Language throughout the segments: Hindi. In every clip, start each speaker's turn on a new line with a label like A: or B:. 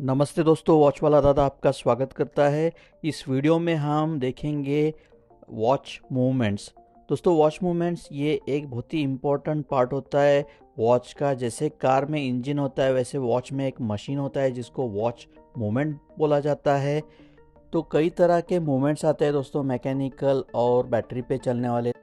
A: नमस्ते दोस्तों, वॉच वाला दादा आपका स्वागत करता है। इस वीडियो में हम देखेंगे वॉच मूवमेंट्स। दोस्तों, वॉच मूवमेंट्स ये एक बहुत ही इम्पोर्टेंट पार्ट होता है वॉच का। जैसे कार में इंजन होता है, वैसे वॉच में एक मशीन होता है जिसको वॉच मूवमेंट बोला जाता है। तो कई तरह के मूवमेंट्स आते हैं दोस्तों, मैकेनिकल और बैटरी पे चलने वाले।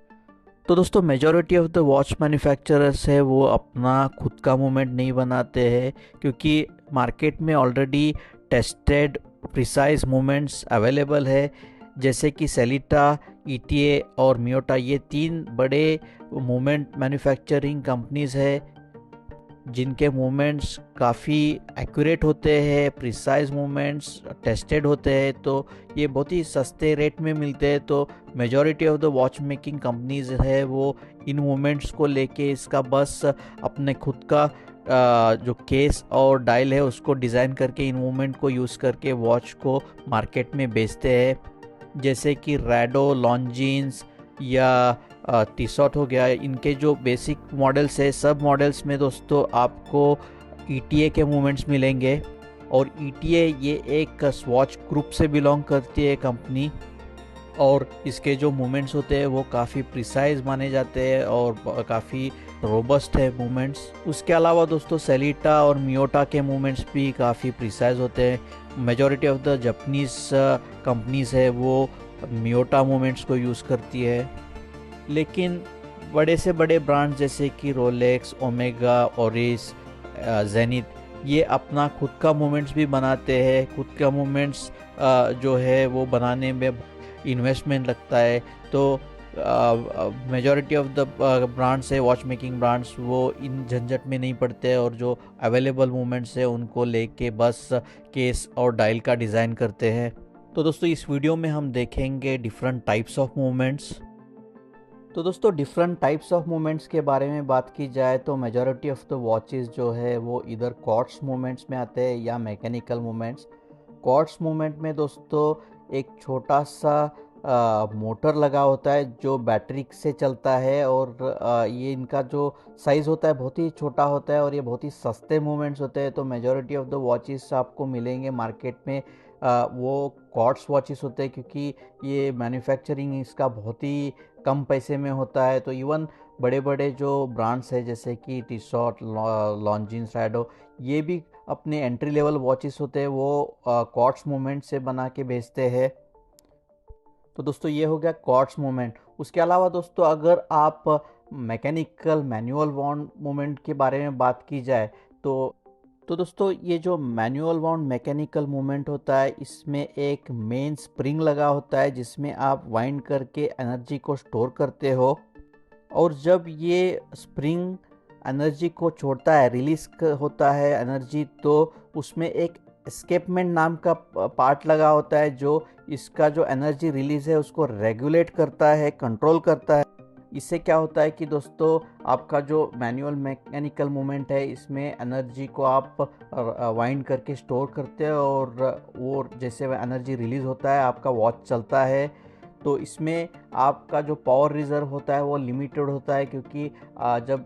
A: तो दोस्तों, majority of the watch manufacturers है वो अपना खुद का मूवमेंट नहीं बनाते हैं, क्योंकि मार्केट में already tested precise movements available है। जैसे कि सेलिटा, ईटीए और मियोटा, ये तीन बड़े मूवमेंट मैन्युफैक्चरिंग कंपनीज है जिनके मूवमेंट्स काफ़ी एक्यूरेट होते हैं, प्रिसाइज मूवमेंट्स टेस्टेड होते हैं। तो ये बहुत ही सस्ते रेट में मिलते हैं। तो majority of the watch making companies है वो इन मूवमेंट्स को लेके इसका बस अपने खुद का जो केस और डायल है उसको डिज़ाइन करके इन मूवमेंट को यूज़ करके वॉच को मार्केट में बेचते हैं। जैसे कि रैडो, लॉन्जीन्स या टी-शर्ट हो गया, इनके जो बेसिक मॉडल्स है, सब मॉडल्स में दोस्तों आपको ईटीए के मूवमेंट्स मिलेंगे। और ईटीए ये एक स्वॉच ग्रुप से बिलोंग करती है कंपनी, और इसके जो मूवमेंट्स होते हैं वो काफ़ी प्रिसाइज माने जाते हैं और काफ़ी रोबस्ट है मूवमेंट्स। उसके अलावा दोस्तों सेलिटा और मियोटा के मूवमेंट्स भी काफ़ी प्रिसाइज होते हैं। Majority of the Japanese companies है वो मियोटा मूवमेंट्स को यूज़ करती है। लेकिन बड़े से बड़े ब्रांड जैसे कि रोलेक्स, ओमेगा, ओरिस, जेनिथ, ये अपना खुद का मूवमेंट्स भी बनाते हैं। खुद का मूवमेंट्स जो है वो बनाने में इन्वेस्टमेंट लगता है। तो मेजॉरिटी ऑफ द ब्रांड्स है, वॉच मेकिंग ब्रांड्स, वो इन झंझट में नहीं पड़ते और जो अवेलेबल मूवमेंट्स है उनको लेके बस केस और डायल का डिज़ाइन करते हैं। तो दोस्तों, इस वीडियो में हम देखेंगे डिफरेंट टाइप्स ऑफ मूवमेंट्स। तो दोस्तों, डिफरेंट टाइप्स ऑफ मूवमेंट्स के बारे में बात की जाए तो मेजॉरिटी ऑफ द वॉचेस जो है वो इधर क्वार्ट्स मूवमेंट्स में आते हैं या मैकेनिकल मूवमेंट्स। क्वार्ट्स मूवमेंट में दोस्तों एक छोटा सा मोटर लगा होता है जो बैटरी से चलता है, और ये इनका जो साइज़ होता है बहुत ही छोटा होता है और ये बहुत ही सस्ते मूवमेंट्स होते हैं। तो मेजॉरिटी ऑफ द वॉचेस आपको मिलेंगे मार्केट में वो क्वार्ट्स वॉचेस होते हैं, क्योंकि ये मैन्युफैक्चरिंग इसका बहुत ही कम पैसे में होता है। तो इवन बड़े बड़े जो ब्रांड्स हैं जैसे कि टी-शर्ट, लॉन्जिन्स, रैडो, ये भी अपने एंट्री लेवल वॉचेस होते हैं वो क्वार्ट्स मूवमेंट से बना के बेचते हैं। तो दोस्तों, ये हो गया क्वार्ट्स मूवमेंट। उसके अलावा दोस्तों अगर आप मैकेनिकल मैनुअल वाउंड मूवमेंट के बारे में बात की जाए तो दोस्तों ये जो मैनुअल वाउंड मैकेनिकल मूवमेंट होता है, इसमें एक मेन स्प्रिंग लगा होता है जिसमें आप वाइंड करके एनर्जी को स्टोर करते हो। और जब ये स्प्रिंग एनर्जी को छोड़ता है, रिलीज होता है एनर्जी, तो उसमें एक एस्केपमेंट नाम का पार्ट लगा होता है जो इसका जो एनर्जी रिलीज है उसको रेगुलेट करता है, कंट्रोल करता है। इससे क्या होता है कि दोस्तों आपका जो मैनुअल मैकेनिकल मूवमेंट है इसमें एनर्जी को आप वाइंड करके स्टोर करते हो, और वो जैसे एनर्जी रिलीज होता है आपका वॉच चलता है। तो इसमें आपका जो पावर रिजर्व होता है वो लिमिटेड होता है, क्योंकि जब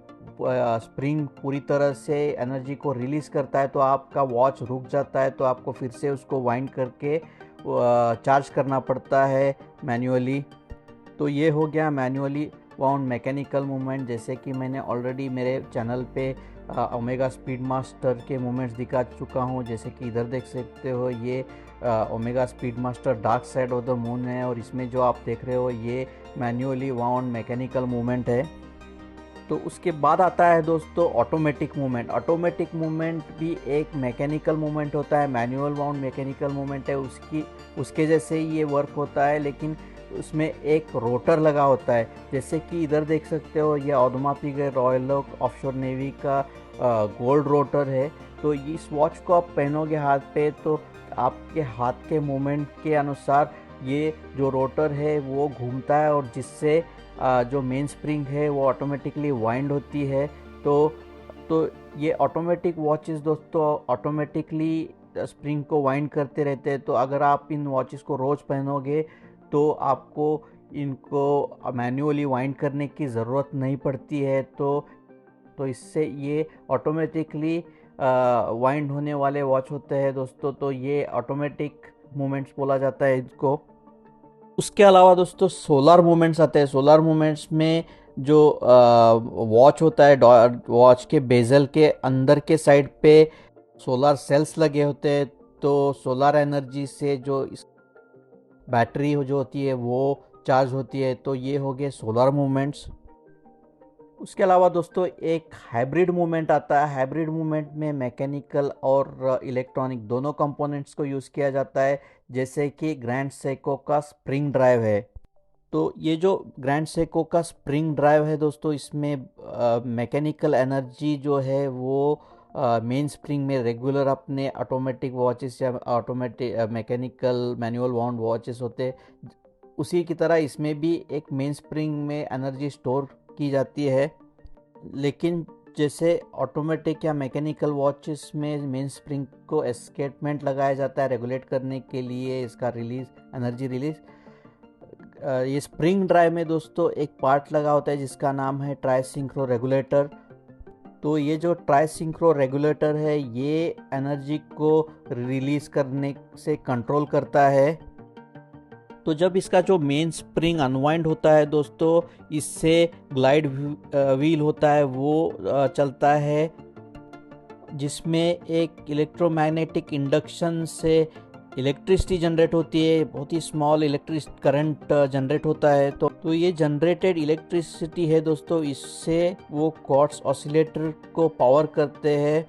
A: स्प्रिंग पूरी तरह से एनर्जी को रिलीज़ करता है तो आपका वॉच रुक जाता है, तो आपको फिर से उसको वाइंड करके चार्ज करना पड़ता है मैन्युअली। तो ये हो गया मैन्युअली वाउंड मैकेनिकल मूवमेंट। जैसे कि मैंने ऑलरेडी मेरे चैनल पे ओमेगा स्पीड मास्टर के मूवमेंट्स दिखा चुका हूँ। जैसे कि इधर देख सकते हो, ये omega speed master dark side of the moon है, और इसमें जो आप देख रहे हो ये मैन्युअली वाउंड मैकेनिकल मूवमेंट है। तो उसके बाद आता है दोस्तों ऑटोमेटिक मूवमेंट। ऑटोमेटिक मूवमेंट भी एक मैकेनिकल मूवमेंट होता है, मैनुअल वाउंड मैकेनिकल मूवमेंट है। उसके जैसे ही ये वर्क होता है, लेकिन उसमें एक रोटर लगा होता है। जैसे कि इधर देख सकते हो, ये औदुमापी गए रॉयल ऑफशोर नेवी का गोल्ड रोटर है। तो इस वॉच को आप पहनोगे हाथ पे तो आपके हाथ के मूवमेंट के अनुसार ये जो रोटर है वो घूमता है, और जिससे जो मेन स्प्रिंग है वो ऑटोमेटिकली वाइंड होती है। तो ये ऑटोमेटिक वॉचेस दोस्तों ऑटोमेटिकली स्प्रिंग को वाइंड करते रहते हैं। तो अगर आप इन वॉचेस को रोज़ पहनोगे तो आपको इनको मैन्युअली वाइंड करने की ज़रूरत नहीं पड़ती है। तो इससे ये ऑटोमेटिकली वाइंड होने वाले वॉच होते हैं दोस्तों, तो ये ऑटोमेटिक मूवमेंट्स बोला जाता है इसको। उसके अलावा दोस्तों सोलर मूवमेंट्स आते हैं। सोलर मूवमेंट्स में जो वॉच होता है, वॉच के बेजल के अंदर के साइड पे सोलर सेल्स लगे होते हैं, तो सोलर एनर्जी से जो बैटरी जो होती है वो चार्ज होती है, तो ये हो गए सोलर मूवमेंट्स। उसके अलावा दोस्तों एक हाइब्रिड मूवमेंट आता है। हाइब्रिड मूवमेंट में मैकेनिकल और इलेक्ट्रॉनिक दोनों कंपोनेंट्स को यूज़ किया जाता है, जैसे कि ग्रैंड सेको का स्प्रिंग ड्राइव है। तो ये जो ग्रैंड सेको का स्प्रिंग ड्राइव है दोस्तों, इसमें मैकेनिकल एनर्जी जो है वो मेन स्प्रिंग में रेगुलर अपने ऑटोमेटिक वॉचेस या automatic mechanical manual wound watches होते, उसी की तरह इसमें भी एक मेन स्प्रिंग में एनर्जी स्टोर की जाती है। लेकिन जैसे ऑटोमेटिक या मैकेनिकल वॉचेस में मेन स्प्रिंग को एस्केपमेंट लगाया जाता है रेगुलेट करने के लिए इसका रिलीज, एनर्जी रिलीज, ये स्प्रिंग ड्राइव में दोस्तों एक पार्ट लगा होता है जिसका नाम है ट्राई सिंक्रो रेगुलेटर। तो ये जो ट्राई सिंक्रो रेगुलेटर है ये एनर्जी को रिलीज करने से कंट्रोल करता है। तो जब इसका जो मेन स्प्रिंग अनवाइंड होता है दोस्तों, इससे ग्लाइड व्हील होता है वो चलता है, जिसमें एक इलेक्ट्रोमैग्नेटिक इंडक्शन से इलेक्ट्रिसिटी जनरेट होती है। बहुत ही स्मॉल इलेक्ट्रिक करंट जनरेट होता है। तो ये जनरेटेड इलेक्ट्रिसिटी है दोस्तों, इससे वो क्वार्ट्ज ऑसिलेटर को पावर करते हैं।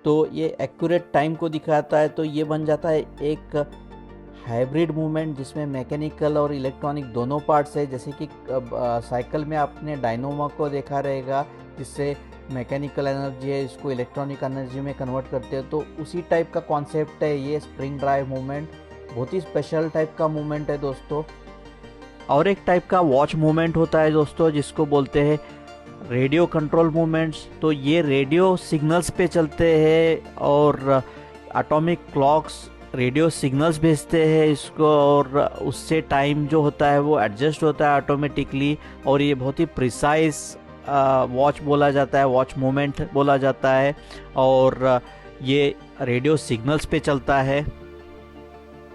A: तो ये एक्यूरेट टाइम को दिखाता है। तो ये बन जाता है एक हाइब्रिड मूवमेंट जिसमें मैकेनिकल और इलेक्ट्रॉनिक दोनों पार्ट्स है। जैसे कि साइकिल में आपने डायनोमो को देखा रहेगा, जिससे मैकेनिकल एनर्जी है इसको इलेक्ट्रॉनिक एनर्जी में कन्वर्ट करते हैं। तो उसी टाइप का कॉन्सेप्ट है ये स्प्रिंग ड्राइव मूवमेंट। बहुत ही स्पेशल टाइप का मूवमेंट है दोस्तों। और एक टाइप का वॉच मूवमेंट होता है दोस्तों, जिसको बोलते हैं रेडियो कंट्रोल मूवमेंट्स। तो ये रेडियो सिग्नल्स पे चलते हैं और एटॉमिक क्लॉक्स रेडियो सिग्नल्स भेजते हैं इसको, और उससे टाइम जो होता है वो एडजस्ट होता है ऑटोमेटिकली। और ये बहुत ही प्रिसाइज वॉच बोला जाता है, वॉच मूवमेंट बोला जाता है, और ये रेडियो सिग्नल्स पे चलता है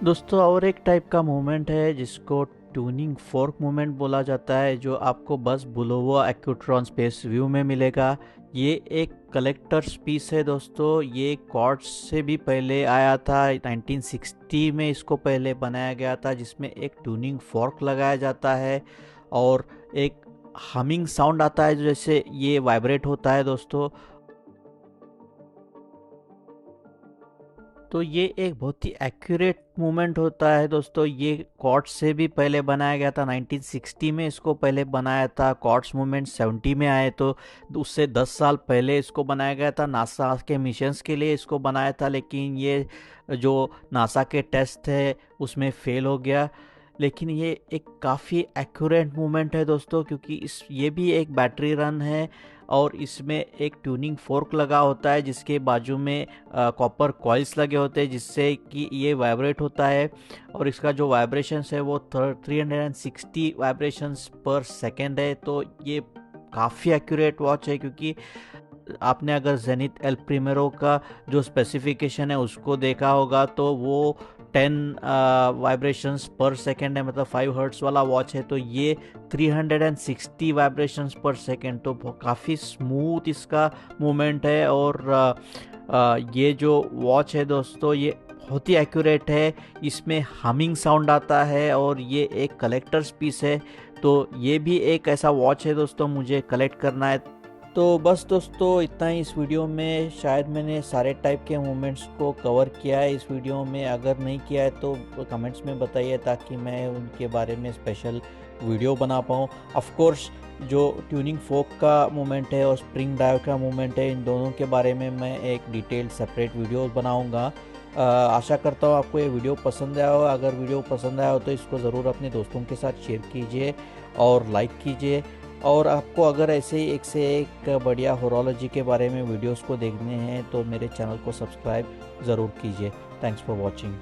A: दोस्तों। और एक टाइप का मूवमेंट है जिसको ट्यूनिंग फोर्क मूवमेंट बोला जाता है, जो आपको बस बुलोवा एक्यूट्रॉन स्पेस व्यू में मिलेगा। ये एक कलेक्टर्स पीस है दोस्तों। ये कॉर्ड्स से भी पहले आया था, 1960 में इसको पहले बनाया गया था, जिसमें एक ट्यूनिंग फोर्क लगाया जाता है और एक हमिंग साउंड आता है जैसे ये वाइब्रेट होता है दोस्तों। तो ये एक बहुत ही एक्यूरेट मूवमेंट होता है दोस्तों। ये कॉर्ड्स से भी पहले बनाया गया था, 1960 में इसको पहले बनाया था। कॉर्ड्स मूवमेंट 70 में आए, तो उससे 10 साल पहले इसको बनाया गया था। नासा के मिशंस के लिए इसको बनाया था, लेकिन ये जो नासा के टेस्ट थे उसमें फेल हो गया। लेकिन ये एक काफ़ी एक्यूरेट मूवमेंट है दोस्तों, क्योंकि ये भी एक बैटरी रन है और इसमें एक ट्यूनिंग फोर्क लगा होता है, जिसके बाजू में कॉपर कॉइल्स लगे होते हैं, जिससे कि ये वाइब्रेट होता है। और इसका जो वाइब्रेशंस है वो 360 वाइब्रेशंस पर सेकेंड है। तो ये काफ़ी एक्यूरेट वॉच है, क्योंकि आपने अगर जेनिथ एल प्रीमेरो का जो स्पेसिफिकेशन है उसको देखा होगा, तो वो 10 वाइब्रेशंस पर सेकेंड है, मतलब 5 हर्ट्स वाला वॉच है। तो ये 360 वाइब्रेशंस पर सेकेंड, तो काफ़ी स्मूथ इसका मूवमेंट है। और ये जो वॉच है दोस्तों ये बहुत ही एक्यूरेट है। इसमें हमिंग साउंड आता है और ये एक कलेक्टर्स पीस है। तो ये भी एक ऐसा वॉच है दोस्तों, मुझे कलेक्ट करना है। तो बस दोस्तों इतना ही इस वीडियो में। शायद मैंने सारे टाइप के मूवमेंट्स को कवर किया है इस वीडियो में। अगर नहीं किया है तो कमेंट्स में बताइए, ताकि मैं उनके बारे में स्पेशल वीडियो बना पाऊँ। ऑफ कोर्स जो ट्यूनिंग फोक का मूवमेंट है और स्प्रिंग ड्राइव का मूवमेंट है, इन दोनों के बारे में मैं एक डिटेल्ड सेपरेट वीडियो बनाऊँगा। आशा करता हूँ आपको ये वीडियो पसंद आया हो। अगर वीडियो पसंद आया हो तो इसको ज़रूर अपने दोस्तों के साथ शेयर कीजिए और लाइक कीजिए। और आपको अगर ऐसे ही एक से एक बढ़िया होरोलॉजी के बारे में वीडियोस को देखने हैं तो मेरे चैनल को सब्सक्राइब ज़रूर कीजिए। Thanks for watching.